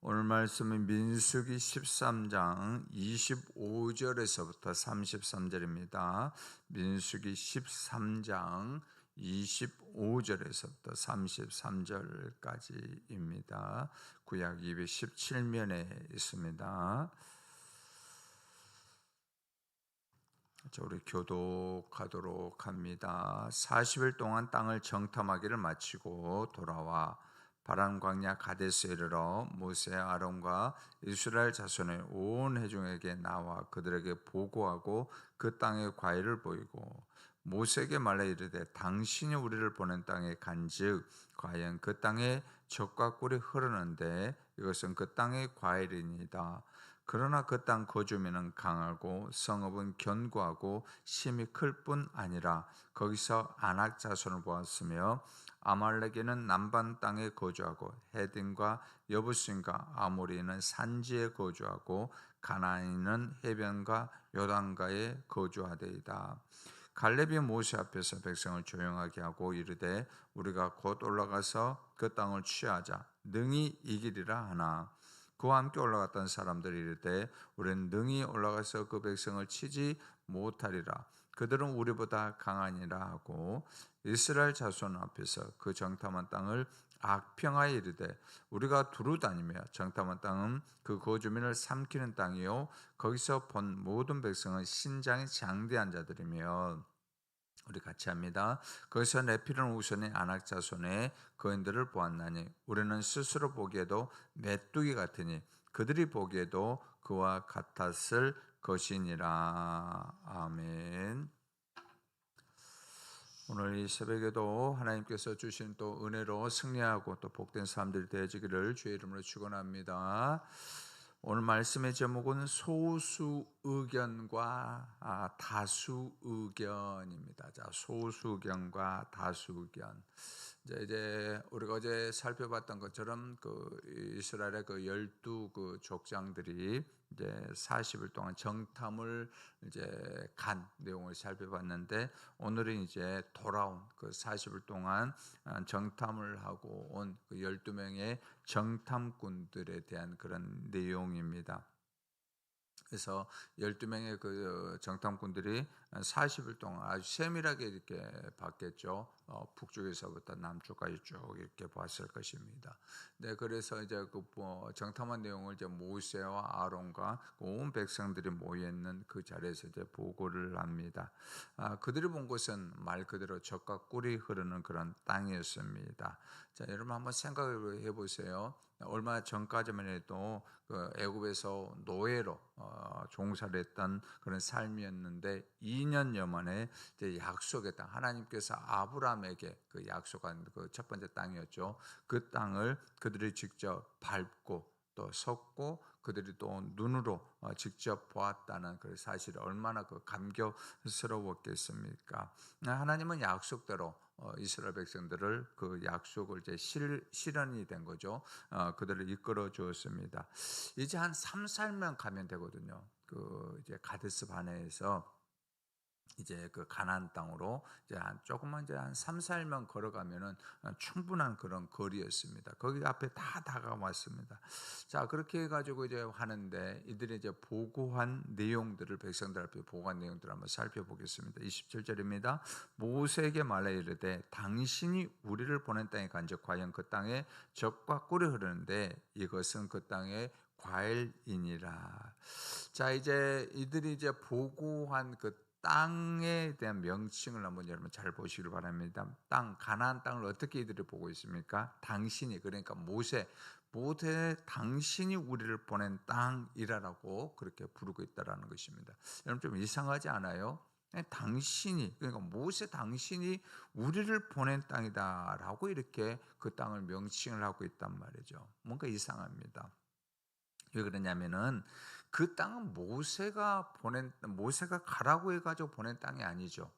오늘 말씀은 민수기 13장 25절에서부터 33절입니다. 민수기 13장 25절에서부터 33절까지입니다. 구약 217면에 있습니다. 자, 우리 교독하도록 합니다. 40일 동안 땅을 정탐하기를 마치고 돌아와 바란 광야 가데스에 이르러 모세 아론과 이스라엘 자손의 온 회중에게 나와 그들에게 보고하고 그 땅의 과일을 보이고 모세에게 말하 이르되 당신이 우리를 보낸 땅에 간즉 과연 그 땅에 젖과 꿀이 흐르는데 이것은 그 땅의 과일이니이다. 그러나 그 땅 거주민은 강하고 성읍은 견고하고 심이 클 뿐 아니라 거기서 아낙 자손을 보았으며 아말렉에는 남반 땅에 거주하고 헤딘과 여부스인과 아모리는 산지에 거주하고 가나안인은 해변과 요단가에 거주하되이다. 갈렙이 모세 앞에서 백성을 조용하게 하고 이르되 우리가 곧 올라가서 그 땅을 취하자 능히 이기리라 하나 그와 함께 올라갔던 사람들이 이르되 우리는 능히 올라가서 그 백성을 치지 못하리라. 그들은 우리보다 강하니라 하고 이스라엘 자손 앞에서 그 정탐한 땅을 악평하여 이르되 우리가 두루 다니며 정탐한 땅은 그 거주민을 삼키는 땅이요 거기서 본 모든 백성은 신장이 장대한 자들이며 우리 같이 합니다. 거기서 네피림 후손의 아낙 자손의 거인들을 보았나니 우리는 스스로 보기에도 메뚜기 같으니 그들이 보기에도 그와 같았을 것이니라. 아멘. 오늘 이 새벽에도 하나님께서 주신 또 은혜로 승리하고 또 복된 사람들이 되어지기를 주의 이름으로 축원합니다. 오늘 말씀의 제목은 소수 의견과 다수 의견입니다. 자, 소수 의견과 다수 의견. 이제 우리가 어제 살펴봤던 것처럼 그 이스라엘의 그 12 그 족장들이 이제 40일 동안 정탐을 이제 간 내용을 살펴봤는데 오늘은 이제 돌아온 그 40일 동안 정탐을 하고 온 그 12명의 정탐꾼들에 대한 그런 내용입니다. 그래서 12명의 그 정탐꾼들이 40일 동안 아주 세밀하게 이렇게 봤겠죠. 북쪽에서부터 남쪽까지 쭉 이렇게 봤을 것입니다. 네, 그래서 이제 그 정탐한 내용을 이제 모세와 아론과 온 백성들이 모여 있는 그 자리에서 이제 보고를 합니다. 그들이 본 곳은 말 그대로 젖과 꿀이 흐르는 그런 땅이었습니다. 자, 여러분 한번 생각을 해보세요. 얼마 전까지만 해도 그 애굽에서 노예로 종사를 했던 그런 삶이었는데 2년여 만에 이제 약속의 땅, 하나님께서 아브라함에게 그 약속한 그 첫 번째 땅이었죠. 그 땅을 그들이 직접 밟고 또 섰고 그들이 또 눈으로 직접 보았다는 그 사실이 얼마나 그 감격스러웠겠습니까? 하나님은 약속대로 이스라엘 백성들을 그 약속을 이제 실현이 된 거죠. 그들을 이끌어 주었습니다. 이제 한 3, 4일만 가면 되거든요. 그 이제 가데스 바네에서 이제 그 가나안 땅으로 이제 조금만 이제 한 3, 4일만 걸어가면은 충분한 그런 거리였습니다. 거기 앞에 다 다가왔습니다. 자, 그렇게 해가지고 이제 하는데 이들이 이제 보고한 내용들을 백성들 앞에 보고한 내용들을 한번 살펴보겠습니다. 27절입니다. 모세에게 말하 이르되 당신이 우리를 보낸 땅에 간즉 과연 그 땅에 젖과 꿀이 흐르는데 이것은 그 땅의 과일이니라. 자, 이제 이들이 이제 보고한 그 땅에 대한 명칭을 한번 여러분 잘 보시길 바랍니다. 땅, 가나안 땅을 어떻게 이들이 보고 있습니까? 당신이, 그러니까 모세 당신이 우리를 보낸 땅이라고 그렇게 부르고 있다라는 것입니다. 여러분 좀 이상하지 않아요? 당신이, 그러니까 모세 당신이 우리를 보낸 땅이다라고 이렇게 그 땅을 명칭을 하고 있단 말이죠. 뭔가 이상합니다. 왜 그러냐면은 그 땅은 모세가 가라고 해가지고 보낸 땅이 아니죠.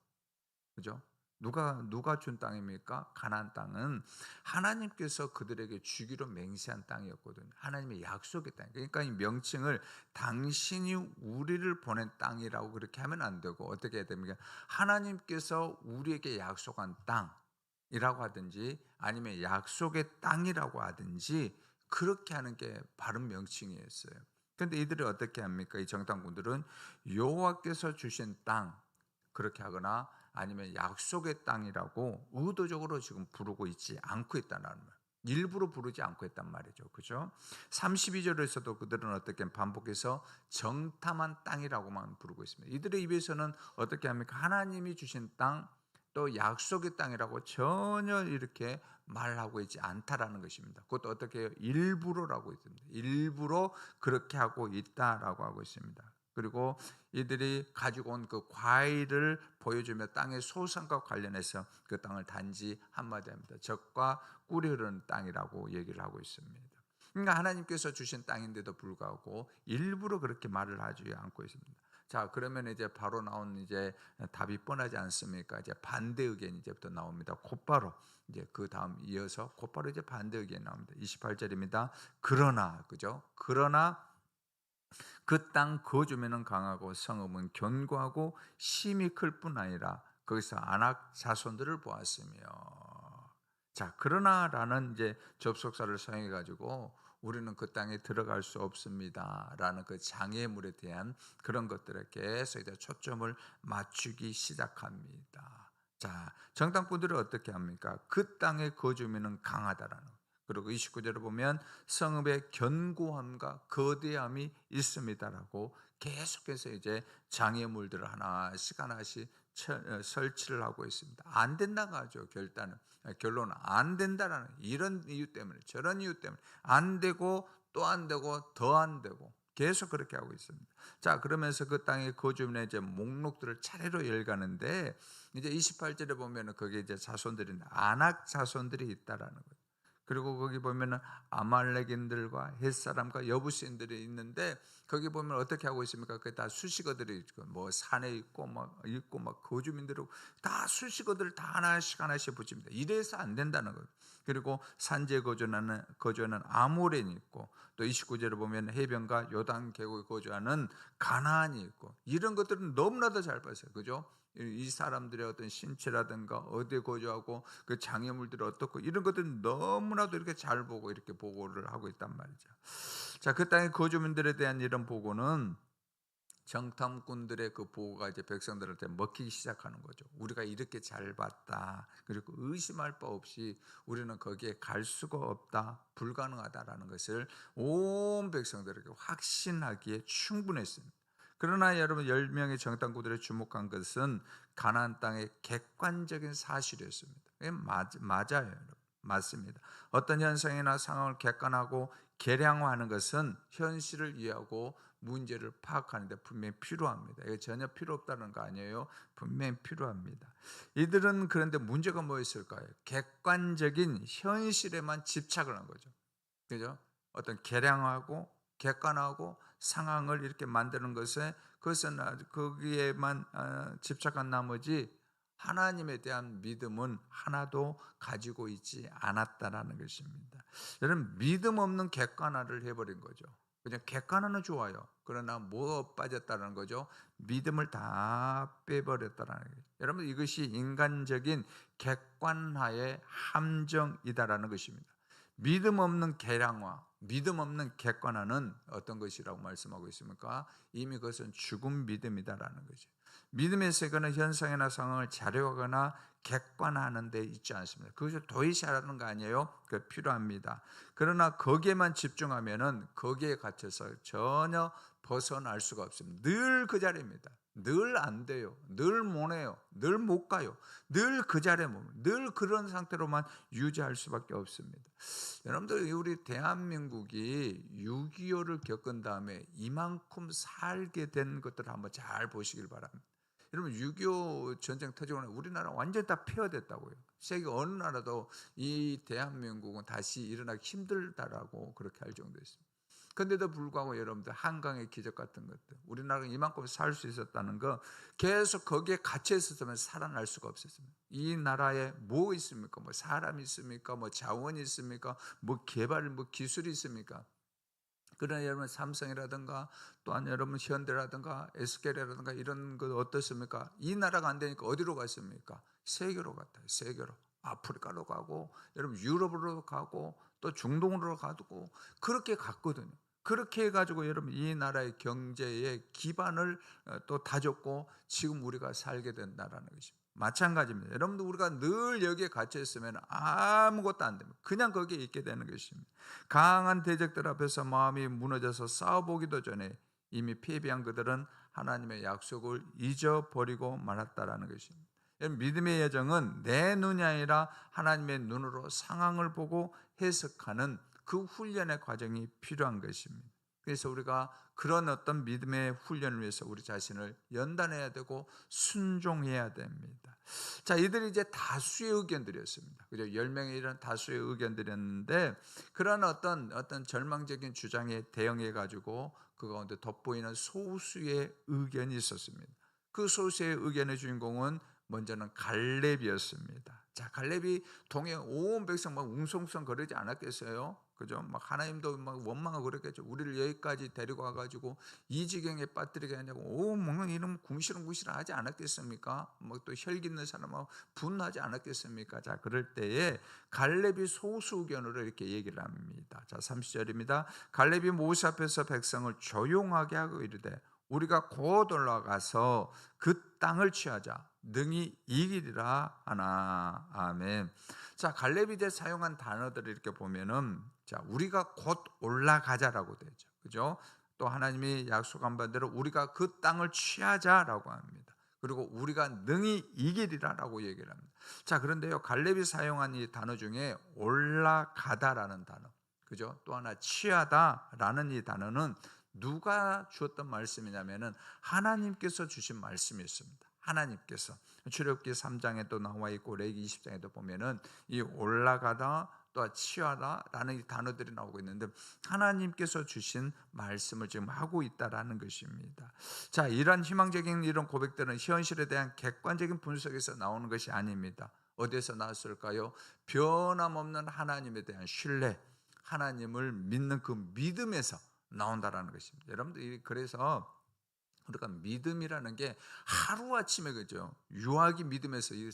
그죠? 누가 준 땅입니까? 가나안 땅은 하나님께서 그들에게 주기로 맹세한 땅이었거든요. 하나님의 약속의 땅. 그러니까 이 명칭을 당신이 우리를 보낸 땅이라고 그렇게 하면 안 되고 어떻게 해야 됩니까? 하나님께서 우리에게 약속한 땅이라고 하든지 아니면 약속의 땅이라고 하든지 그렇게 하는 게 바른 명칭이었어요. 그런데 이들이 어떻게 합니까? 이 정탐꾼들은 여호와께서 주신 땅 그렇게 하거나 아니면 약속의 땅이라고 의도적으로 지금 부르고 있지 않고 있다는 말. 일부러 부르지 않고 있단 말이죠. 그죠? 32절에서도 그들은 어떻게 반복해서 정탐한 땅이라고만 부르고 있습니다. 이들의 입에서는 어떻게 합니까? 하나님이 주신 땅, 또 약속의 땅이라고 전혀 이렇게 말하고 있지 않다라는 것입니다. 그것도 어떻게 해요? 일부러라고 있습니다. 일부러 그렇게 하고 있다라고 하고 있습니다. 그리고 이들이 가지고 온 그 과일을 보여주며 땅의 소산과 관련해서 그 땅을 단지 한마디 합니다. 적과 꿀이 흐르는 땅이라고 얘기를 하고 있습니다. 그러니까 하나님께서 주신 땅인데도 불구하고 일부러 그렇게 말을 하지 않고 있습니다. 자, 그러면 이제 바로 나온 이제 답이 뻔하지 않습니까? 이제 반대 의견이 이제부터 나옵니다. 곧바로 이제 그 다음 이어서 곧바로 이제 반대 의견이 나옵니다. 28절입니다. 그러나, 그죠? 그러나 그 땅 거주민은 강하고 성읍은 견고하고 힘이 클 뿐 아니라 거기서 아낙 자손들을 보았으며. 자, 그러나라는 이제 접속사를 사용해 가지고 우리는 그 땅에 들어갈 수 없습니다라는 그 장애물에 대한 그런 것들에 계속 이제 초점을 맞추기 시작합니다. 자, 정탐꾼들은 어떻게 합니까? 그 땅의 거주민은 강하다라는. 그리고 29절을 보면 성읍의 견고함과 거대함이 있습니다라고 계속해서 이제 장애물들을 하나씩 설치를 하고 있습니다. 안 된다고 하죠. 결론은 안 된다라는 이런 이유 때문에, 저런 이유 때문에 안 되고 또 안 되고 더 안 되고 계속 그렇게 하고 있습니다. 자, 그러면서 그 땅의 거주민의 이제 목록들을 차례로 열가는데 이제 28절에 보면은 거기에 이제 자손들이 아낙 자손들이 있다라는 거예요. 그리고 거기 보면은 아말렉인들과 헷사람과 여부시인들이 있는데 거기 보면 어떻게 하고 있습니까? 그게 다 수식어들이 있고 뭐 산에 있고 막 거주민들이고 다 수식어들을 다 하나씩 붙입니다. 이래서 안 된다는 거예요. 그리고 산지에 거주하는 아모렌이 있고 또 29절에 보면 해변과 요단 계곡에 거주하는 가나안이 있고 이런 것들은 너무나도 잘 봤어요. 그죠? 이 사람들의 어떤 신체라든가 어디에 거주하고 그 장애물들이 어떻고 이런 것들은 너무나도 이렇게 잘 보고 이렇게 보고를 하고 있단 말이죠. 자, 그 땅의 거주민들에 대한 이런 보고는 정탐꾼들의 그 보고가 이제 백성들한테 먹히기 시작하는 거죠. 우리가 이렇게 잘 봤다. 그리고 의심할 바 없이 우리는 거기에 갈 수가 없다. 불가능하다라는 것을 온 백성들에게 확신하기에 충분했습니다. 그러나 여러분 10명의 정탐꾼들이 주목한 것은 가나안 땅의 객관적인 사실이었습니다. 맞아요. 여러분. 맞습니다. 어떤 현상이나 상황을 객관하고 계량화하는 것은 현실을 이해하고 문제를 파악하는 데 분명히 필요합니다. 이게 전혀 필요 없다는 거 아니에요. 분명히 필요합니다. 이들은 그런데 문제가 뭐였을까요? 객관적인 현실에만 집착을 한 거죠. 그죠? 어떤 계량하고 객관하고 상황을 이렇게 만드는 것에 그것은 거기에만 집착한 나머지 하나님에 대한 믿음은 하나도 가지고 있지 않았다라는 것입니다. 여러분 믿음 없는 객관화를 해버린 거죠. 그냥 객관화는 좋아요. 그러나 뭐 빠졌다는 거죠? 믿음을 다 빼버렸다는 거예요. 여러분 이것이 인간적인 객관화의 함정이다라는 것입니다. 믿음 없는 계량화, 믿음 없는 객관화는 어떤 것이라고 말씀하고 있습니까? 이미 그것은 죽은 믿음이다라는 거죠. 믿음의 세계는 현상이나 상황을 자료하거나 객관화하는 데 있지 않습니다. 그것을 도의시 하라는 거 아니에요? 그 필요합니다. 그러나 거기에만 집중하면은 거기에 갇혀서 전혀 벗어날 수가 없습니다. 늘 그 자리입니다. 늘 안 돼요. 늘 못 해요. 늘 못 가요. 늘 그 자리에 머물러. 늘 그런 상태로만 유지할 수밖에 없습니다. 여러분들 우리 대한민국이 6.25를 겪은 다음에 이만큼 살게 된 것들을 한번 잘 보시길 바랍니다. 여러분 6.25 전쟁 터지고 나서 우리나라 완전히 다 폐허됐다고요. 세계 어느 나라도 이 대한민국은 다시 일어나기 힘들다라고 그렇게 할 정도였습니다. 그런데도 불구하고 여러분들 한강의 기적 같은 것들 우리나라가 이만큼 살 수 있었다는 거 계속 거기에 갇혀 있었으면 살아날 수가 없었습니다. 이 나라에 뭐 있습니까? 뭐 사람이 있습니까? 뭐 자원이 있습니까? 뭐 개발, 뭐 기술이 있습니까? 그러나 여러분 삼성이라든가 또한 여러분 현대라든가 SK라든가 이런 것 어떻습니까? 이 나라가 안 되니까 어디로 갔습니까? 세계로 갔다. 세계로. 아프리카로 가고 여러분 유럽으로 가고 또 중동으로 가고 그렇게 갔거든요. 그렇게 해가지고 여러분 이 나라의 경제의 기반을 또 다졌고 지금 우리가 살게 된다라는 것입니다. 마찬가지입니다. 여러분도 우리가 늘 여기에 갇혀 있으면 아무것도 안 됩니다. 그냥 거기에 있게 되는 것입니다. 강한 대적들 앞에서 마음이 무너져서 싸워보기도 전에 이미 패배한 그들은 하나님의 약속을 잊어버리고 말았다라는 것입니다. 믿음의 여정은 내 눈이 아니라 하나님의 눈으로 상황을 보고 해석하는 그 훈련의 과정이 필요한 것입니다. 그래서 우리가 그런 어떤 믿음의 훈련을 위해서 우리 자신을 연단해야 되고 순종해야 됩니다. 자, 이들이 이제 다수의 의견들이었습니다. 그죠? 10명에 이런 다수의 의견들이었는데 그런 어떤 절망적인 주장에 대응해 가지고 그 가운데 돋보이는 소수의 의견이 있었습니다. 그 소수의 의견의 주인공은 먼저는 갈렙이었습니다. 자, 갈렙이 동해 온 백성 막 웅성웅성 거리지 않았겠어요? 그죠? 막 하나님도 막 원망하고 그랬겠죠. 우리를 여기까지 데리고 와가지고 이 지경에 빠뜨리게 하냐고, 뭔가 이런 궁시렁궁시렁 하지 않았겠습니까? 뭐 또 혈기 있는 사람하고 분하지 않았겠습니까? 자, 그럴 때에 갈렙이 소수 의견으로 이렇게 얘기를 합니다. 자, 30절입니다. 갈렙이 모세 앞에서 백성을 조용하게 하고 이르되 우리가 곧 올라가서 그 땅을 취하자 능히 이기리라 하나. 아멘. 자, 갈렙이 이제 사용한 단어들을 이렇게 보면은 자, 우리가 곧 올라가자라고 되죠. 그죠? 또 하나님이 약속한 바대로 우리가 그 땅을 취하자라고 합니다. 그리고 우리가 능히 이기리라라고 얘기를 합니다. 자, 그런데요, 갈렙이 사용한 이 단어 중에 올라가다라는 단어, 그죠? 또 하나 취하다라는 이 단어는 누가 주었던 말씀이냐면은 하나님께서 주신 말씀이었습니다. 하나님께서 출애굽기 3장에도 나와 있고 레위기 20장에도 보면은 이 올라가다 또 취하다라는 이 단어들이 나오고 있는데 하나님께서 주신 말씀을 지금 하고 있다라는 것입니다. 자, 이런 희망적인 이런 고백들은 현실에 대한 객관적인 분석에서 나오는 것이 아닙니다. 어디에서 나왔을까요? 변함없는 하나님에 대한 신뢰, 하나님을 믿는 그 믿음에서 나온다라는 것입니다. 여러분들 그래서 우리가 믿음이라는 게 하루아침에 그죠? 유아기 믿음에서 이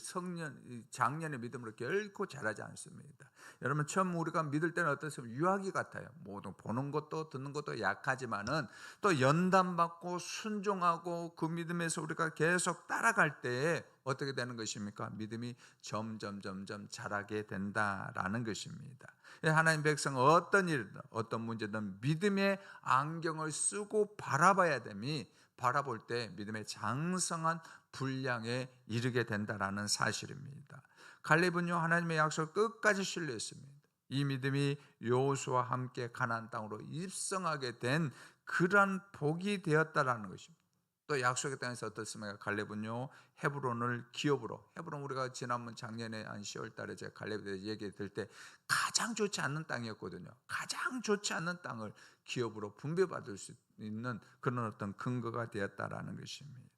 장년의 믿음으로 결코 자라지 않습니다. 여러분 처음 우리가 믿을 때는 어떻습니까? 유아기 같아요. 모든 보는 것도 듣는 것도 약하지만은 또 연단받고 순종하고 그 믿음에서 우리가 계속 따라갈 때에 어떻게 되는 것입니까? 믿음이 점점 자라게 된다라는 것입니다. 하나님 백성 어떤 일이든 어떤 문제든 믿음의 안경을 쓰고 바라봐야 됨이 바라볼 때 믿음의 장성한 분량에 이르게 된다라는 사실입니다. 갈렙은요 하나님의 약속을 끝까지 신뢰했습니다. 이 믿음이 여호수아와 함께 가나안 땅으로 입성하게 된 그러한 복이 되었다라는 것입니다. 또 약속의 땅에서 어떻습니까? 갈렙은요 헤브론을 기업으로, 헤브론 우리가 지난번 작년에 한 10월 달에 제가 갈렙에 대해서 얘기 들 때 가장 좋지 않는 땅이었거든요. 가장 좋지 않는 땅을 기업으로 분배받을 수 있는 그런 어떤 근거가 되었다라는 것입니다.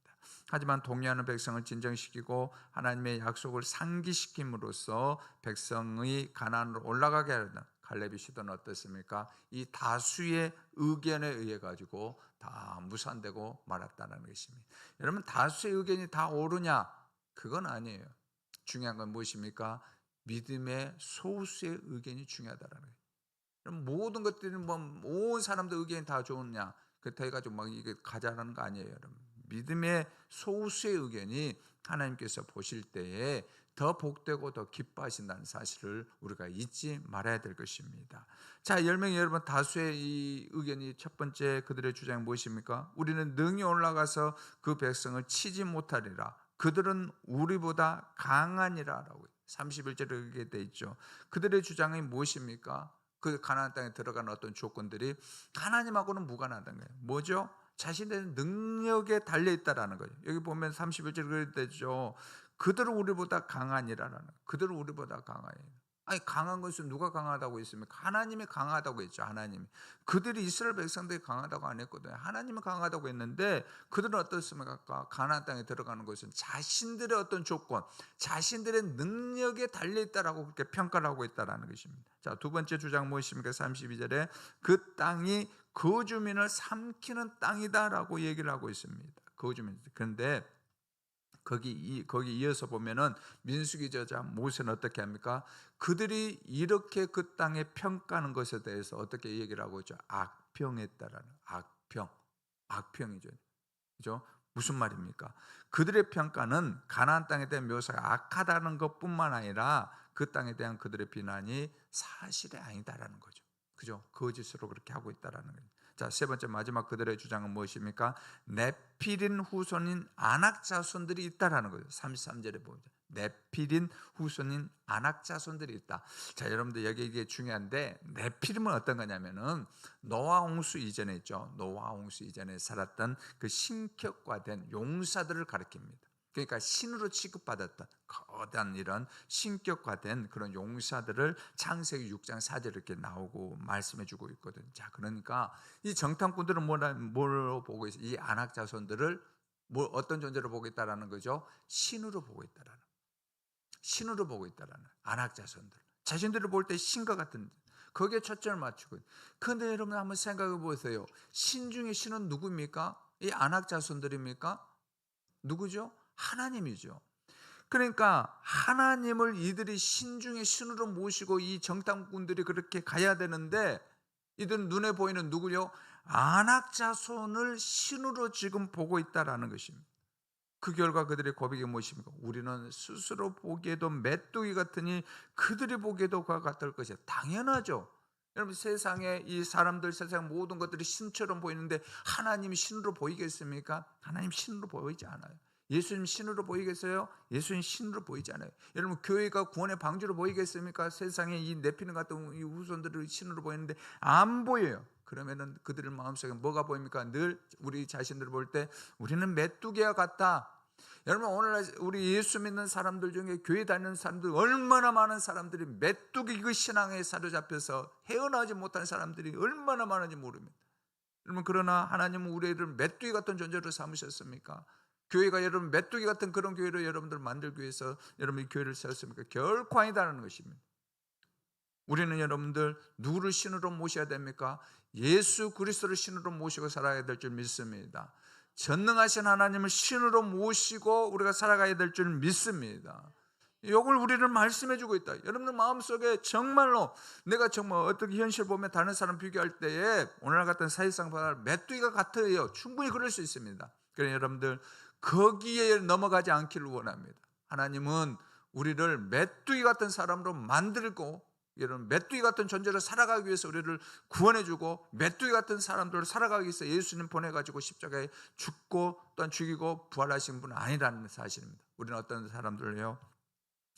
하지만 동의하는 백성을 진정시키고 하나님의 약속을 상기시킴으로써 백성의 가나안으로 올라가게 하는 갈렙의 시도는 어떻습니까? 이 다수의 의견에 의해 가지고 다 무산되고 말았다는 것입니다. 여러분 다수의 의견이 다 옳으냐? 그건 아니에요. 중요한 건 무엇입니까? 믿음의 소수의 의견이 중요하다는 거예요. 그럼 모든 것들은 온 사람들 의견이 다 좋으냐? 그렇다 해가지고 막 이게 가자라는 거 아니에요, 여러분. 믿음의 소수의 의견이 하나님께서 보실 때에 더 복되고 더 기뻐하신다는 사실을 우리가 잊지 말아야 될 것입니다. 자, 10명의 여러분 다수의 이 의견이 첫 번째 그들의 주장이 무엇입니까? 우리는 능히 올라가서 그 백성을 치지 못하리라. 그들은 우리보다 강하니라라고 31절에 그렇게 돼 있죠. 그들의 주장이 무엇입니까? 그 가나안 땅에 들어가는 어떤 조건들이 하나님하고는 무관하다는 거예요. 뭐죠? 자신의 능력에 달려있다라는 거예요. 여기 보면 31절에 그렇게 되죠. 그들은 우리보다 강하니라라는 거예요. 그들은 우리보다 강하니. 아니 강한 것은 누가 강하다고 했습니까? 하나님이 강하다고 했죠. 하나님이. 그들이 이스라엘 백성들이 강하다고 안 했거든요. 하나님이 강하다고 했는데 그들은 어떻습니까? 가나안 땅에 들어가는 것은 자신들의 어떤 조건, 자신들의 능력에 달려있다라고 그렇게 평가를 하고 있다라는 것입니다. 자, 두 번째 주장 무엇입니까? 32절에 그 땅이 거주민을 삼키는 땅이다라고 얘기를 하고 있습니다. 거주민. 그런데 거기 이어서 보면은 민수기 저자 모세는 어떻게 합니까? 그들이 이렇게 그 땅에 평가하는 것에 대해서 어떻게 얘기를 하고 있죠? 악평했다라는, 악평이죠. 그죠? 무슨 말입니까? 그들의 평가는 가나안 땅에 대한 묘사가 악하다는 것뿐만 아니라 그 땅에 대한 그들의 비난이 사실이 아니다라는 거죠. 그죠? 거짓으로 그렇게 하고 있다라는 거예요. 자, 세 번째 마지막 그들의 주장은 무엇입니까? 네필인 후손인 아낙 자손들이 있다라는 거예요. 33절에 보면 네필인 후손인 아낙 자손들이 있다. 자, 여러분들 여기 이게 중요한데, 네필임은 어떤 거냐면은 노아 홍수 이전에 있죠. 노아 홍수 이전에 살았던 그 신격화된 용사들을 가리킵니다. 그러니까 신으로 취급받았던 거대한 이런 신격화된 그런 용사들을 창세기 6장 4절 이렇게 나오고 말씀해 주고 있거든요. 자, 그러니까 이 정탐꾼들은 뭐로 보고 있어요? 이 아낙 자손들을 어떤 존재로 보고 있다라는 거죠? 신으로 보고 있다라는, 신으로 보고 있다라는, 아낙 자손들 자신들을 볼 때 신과 같은, 거기에 초점을 맞추고. 그런데 여러분 한번 생각해 보세요. 신 중에 신은 누구입니까? 이 아낙 자손들입니까? 누구죠? 하나님이죠. 그러니까 하나님을 이들이 신 중에 신으로 모시고 이 정탐꾼들이 그렇게 가야 되는데, 이들은 눈에 보이는 누구요? 아낙 자손을 신으로 지금 보고 있다라는 것입니다. 그 결과 그들의 고백이 무엇입니까? 우리는 스스로 보기에도 메뚜기 같으니 그들이 보기에도 그와 같을 것이야. 당연하죠. 여러분, 세상에 이 사람들, 세상 모든 것들이 신처럼 보이는데 하나님이 신으로 보이겠습니까? 하나님 신으로 보이지 않아요. 예수님 신으로 보이겠어요? 예수님 신으로 보이지 않아요. 여러분, 교회가 구원의 방주로 보이겠습니까? 세상에 이 네피림 같은 이 후손들을 신으로 보이는데 안 보여요. 그러면은 그들의 마음속에 뭐가 보입니까? 늘 우리 자신들을 볼 때 우리는 메뚜기와 같다. 여러분, 오늘날 우리 예수 믿는 사람들 중에 교회 다니는 사람들 얼마나 많은 사람들이 메뚜기 그 신앙에 사로잡혀서 헤어나지 못한 사람들이 얼마나 많은지 모릅니다. 여러분, 그러나 하나님은 우리를 메뚜기 같은 존재로 삼으셨습니까? 교회가 여러분 메뚜기 같은 그런 교회로 여러분들 만들기 위해서 여러분이 교회를 세웠습니까? 결코 아니다라는 것입니다. 우리는 여러분들 누구를 신으로 모셔야 됩니까? 예수 그리스도를 신으로 모시고 살아야 될 줄 믿습니다. 전능하신 하나님을 신으로 모시고 우리가 살아가야 될 줄 믿습니다. 이걸 우리를 말씀해 주고 있다. 여러분들 마음속에 정말로 내가 정말 어떻게 현실 보면 다른 사람 비교할 때에 오늘 같은 사회상 메뚜기가 같아요. 충분히 그럴 수 있습니다. 그러나 여러분들 거기에 넘어가지 않기를 원합니다. 하나님은 우리를 메뚜기 같은 사람으로 만들고 여러분 메뚜기 같은 존재로 살아가기 위해서 우리를 구원해주고 메뚜기 같은 사람들을 살아가기 위해서 예수님 보내가지고 십자가에 죽고 또한 죽이고 부활하신 분은 아니라는 사실입니다. 우리는 어떤 사람들을요?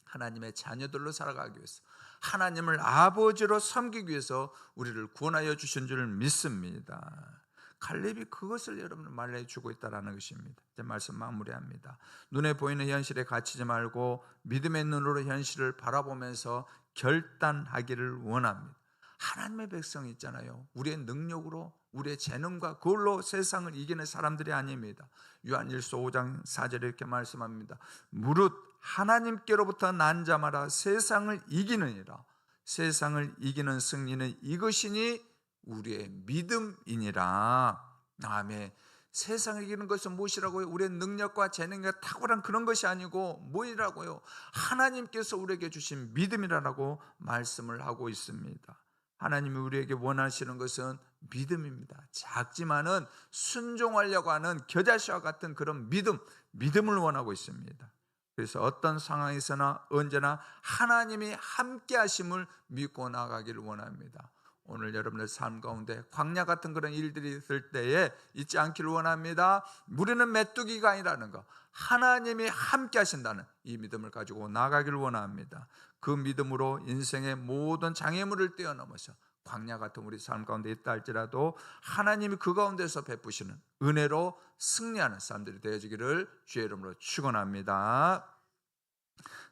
하나님의 자녀들로 살아가기 위해서 하나님을 아버지로 섬기기 위해서 우리를 구원하여 주신 줄 믿습니다. 갈렙이 그것을 여러분을 말해주고 있다는 것입니다. 이제 말씀 마무리합니다. 눈에 보이는 현실에 갇히지 말고 믿음의 눈으로 현실을 바라보면서 결단하기를 원합니다. 하나님의 백성이 있잖아요. 우리의 능력으로 우리의 재능과 그걸로 세상을 이기는 사람들이 아닙니다. 요한일서 5장 4절에 이렇게 말씀합니다. 무릇 하나님께로부터 난 자마다 세상을 이기느니라. 세상을 이기는 승리는 이것이니 우리의 믿음이니라. 아멘. 세상을 이기는 것은 무엇이라고요? 우리의 능력과 재능과 탁월한 그런 것이 아니고 뭐이라고요? 하나님께서 우리에게 주신 믿음이라고 말씀을 하고 있습니다. 하나님이 우리에게 원하시는 것은 믿음입니다. 작지만은 순종하려고 하는 겨자씨와 같은 그런 믿음을 원하고 있습니다. 그래서 어떤 상황에서나 언제나 하나님이 함께 하심을 믿고 나가기를 원합니다. 오늘 여러분들 삶 가운데 광야 같은 그런 일들이 있을 때에 잊지 않기를 원합니다. 우리는 메뚜기가 아니라는 거, 하나님이 함께 하신다는 이 믿음을 가지고 나가기를 원합니다. 그 믿음으로 인생의 모든 장애물을 뛰어넘어서 광야 같은 우리 삶 가운데 있다 할지라도 하나님이 그 가운데서 베푸시는 은혜로 승리하는 사람들이 되어지기를 주의 이름으로 축원합니다.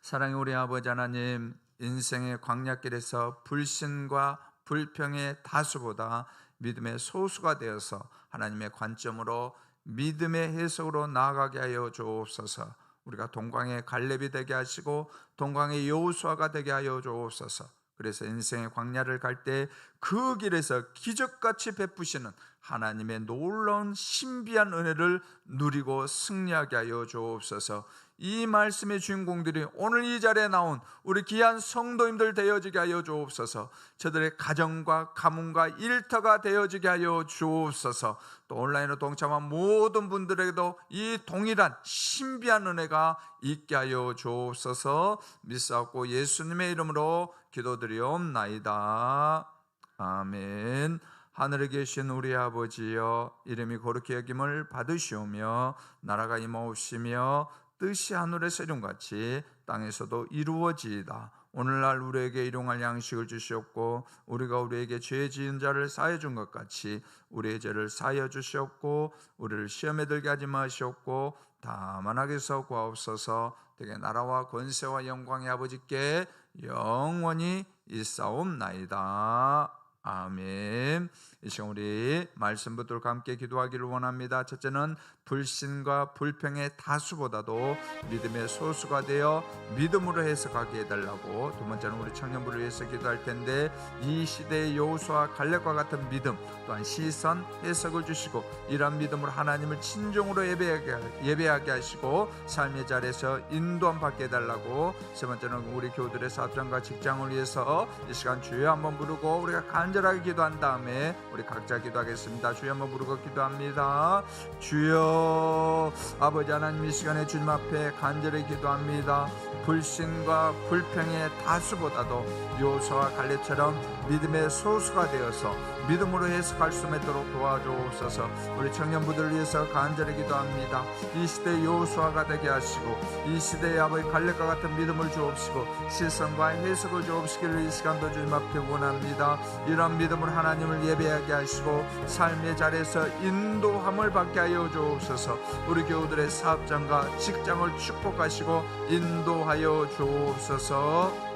사랑의 우리 아버지 하나님, 인생의 광야길에서 불신과 불평의 다수보다 믿음의 소수가 되어서 하나님의 관점으로 믿음의 해석으로 나아가게 하여 주옵소서. 우리가 동광의 갈렙이 되게 하시고 동광의 여호수아가 되게 하여 주옵소서. 그래서 인생의 광야를 갈 때 그 길에서 기적같이 베푸시는 하나님의 놀라운 신비한 은혜를 누리고 승리하게 하여 주옵소서. 이 말씀의 주인공들이 오늘 이 자리에 나온 우리 귀한 성도님들 되어지게 하여 주옵소서. 저들의 가정과 가문과 일터가 되어지게 하여 주옵소서. 또 온라인으로 동참한 모든 분들에게도 이 동일한 신비한 은혜가 있게 하여 주옵소서. 믿사옵고 예수님의 이름으로 기도드리옵나이다. 아멘. 하늘에 계신 우리 아버지여, 이름이 거룩히 여김을 받으시오며 나라가 임하옵시며 뜻이 하늘에서 이룬같이 땅에서도 이루어지이다. 오늘날 우리에게 일용할 양식을 주시옵고 우리가 우리에게 죄 지은 자를 사하여 준 것 같이 우리의 죄를 사하여 주시옵고 우리를 시험에 들게 하지 마시옵고 다만 악에서 구하옵소서. 되게 나라와 권세와 영광의 아버지께 영원히 있사옵나이다. 아멘. 이 시간 우리 말씀 붙들고 함께 기도하기를 원합니다. 첫째는 불신과 불평의 다수보다도 믿음의 소수가 되어 믿음으로 해석하게 해달라고, 두 번째는 우리 청년부를 위해서 기도할 텐데 이 시대의 여호수아와 갈렙과 같은 믿음, 또한 시선 해석을 주시고 이러한 믿음으로 하나님을 진정으로 예배하게 하시고 삶의 자리에서 인도함 받게 해달라고, 세 번째는 우리 교우들의 사업장과 직장을 위해서 이 시간 주여 한번 부르고 우리가 간절하게 기도한 다음에 우리 각자 기도하겠습니다. 주여 한번 부르고 기도합니다. 주여, 아버지 하나님, 이 시간에 주님 앞에 간절히 기도합니다. 불신과 불평의 다수보다도 여호수아와 갈렙처럼 믿음의 소수가 되어서 믿음으로 해석할 수 있도록 도와주옵소서. 우리 청년부들을 위해서 간절히 기도합니다. 이 시대의 여호수아가 되게 하시고 이 시대의 아버지 갈렙과 같은 믿음을 주옵시고 실성과 해석을 주옵시기를 이 시간도 주님 앞에 원합니다. 이런 믿음으로 하나님을 예배하게 하시고 삶의 자리에서 인도함을 받게 하여 주옵소서. 우리 교우들의 사업장과 직장을 축복하시고 인도하여 주옵소서.